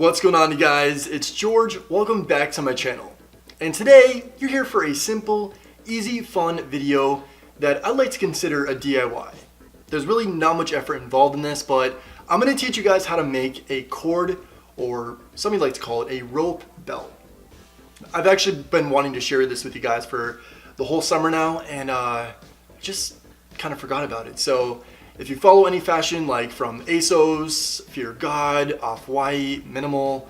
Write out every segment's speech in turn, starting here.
What's going on, you guys? It's George. Welcome back to my channel. And today, you're here for a simple, easy, fun video that I like to consider a DIY. There's really not much effort involved in this, but I'm going to teach you guys how to make a cord, or some like to call it a rope belt. I've actually been wanting to share this with you guys for the whole summer now, and just kind of forgot about it. So if you follow any fashion, like from ASOS, Fear God, Off-White, Minimal,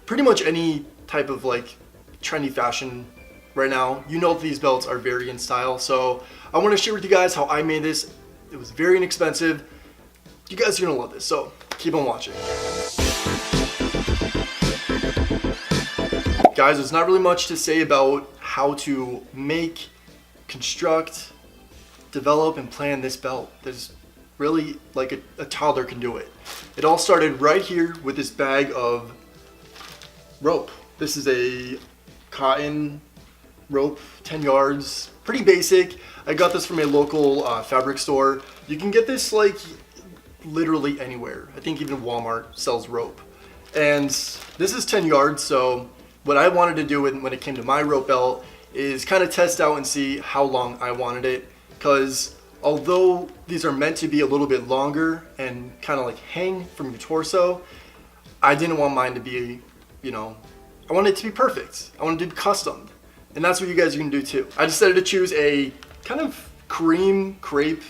pretty much any type of like trendy fashion right now, you know these belts are very in style. So I want to share with you guys how I made this. It was very inexpensive. You guys are gonna love this, so keep on watching. Guys, there's not really much to say about how to make, construct, develop, and plan this belt. There's really, like a toddler can do it. It all started right here with this bag of rope. This is a cotton rope, 10 yards, pretty basic. I got this from a local fabric store. You can get this like literally anywhere. I think even Walmart sells rope. And this is 10 yards, so what I wanted to do when it came to my rope belt is kind of test out and see how long I wanted it, because although these are meant to be a little bit longer and kind of like hang from your torso, I didn't want mine to be, I wanted it to be perfect. I wanted it to be custom. And that's what you guys are gonna do too. I decided to choose a kind of crepe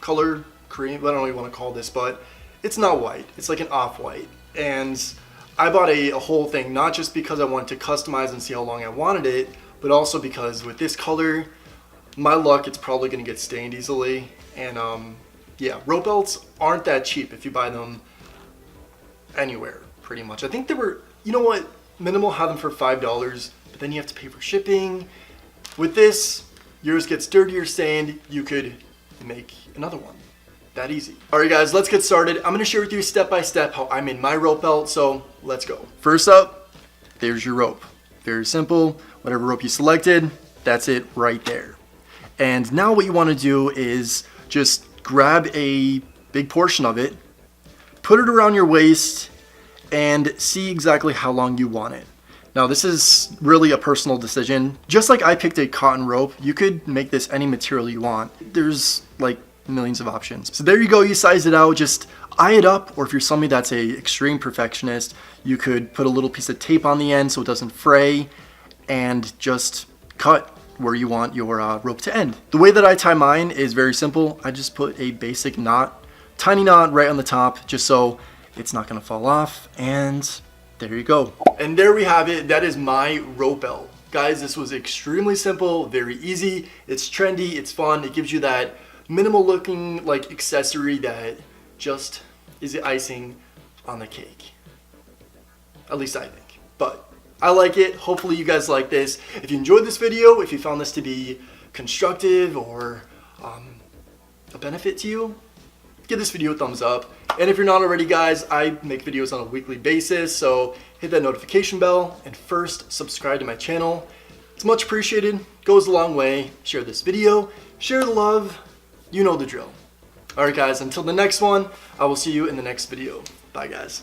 color, I don't know what you want to call this, but it's not white. It's like an off-white. And I bought a whole thing, not just because I wanted to customize and see how long I wanted it, but also because with this color, my luck, it's probably gonna get stained easily. And yeah, rope belts aren't that cheap if you buy them anywhere, pretty much. I think they were, you know what, Minimal had them for $5, but then you have to pay for shipping. With this, yours gets dirty or stained, you could make another one. That easy. All right, guys, let's get started. I'm gonna share with you step by step how I made my rope belt, so let's go. First up, there's your rope. Very simple, whatever rope you selected, that's it right there. And now what you want to do is just grab a big portion of it, put it around your waist, and see exactly how long you want it. Now this is really a personal decision. Just like I picked a cotton rope, you could make this any material you want. There's like millions of options. So there you go, you size it out, just eye it up, or if you're somebody that's a extreme perfectionist, you could put a little piece of tape on the end so it doesn't fray, and just cut where you want your rope to end. The way that I tie mine is very simple. I just put a basic knot, tiny knot right on the top, just so it's not gonna fall off, and there you go. And there we have it. That is my rope belt. Guys, this was extremely simple, very easy. It's trendy, it's fun. It gives you that minimal looking like accessory that just is the icing on the cake. At least I think, but I like it. Hopefully you guys like this. If you enjoyed this video, if you found this to be constructive or a benefit to you, give this video a thumbs up. And if you're not already, guys, I make videos on a weekly basis, so hit that notification bell and first subscribe to my channel. It's much appreciated, goes a long way. Share this video, share the love, you know the drill. All right, guys, until the next one, I will see you in the next video. Bye, guys.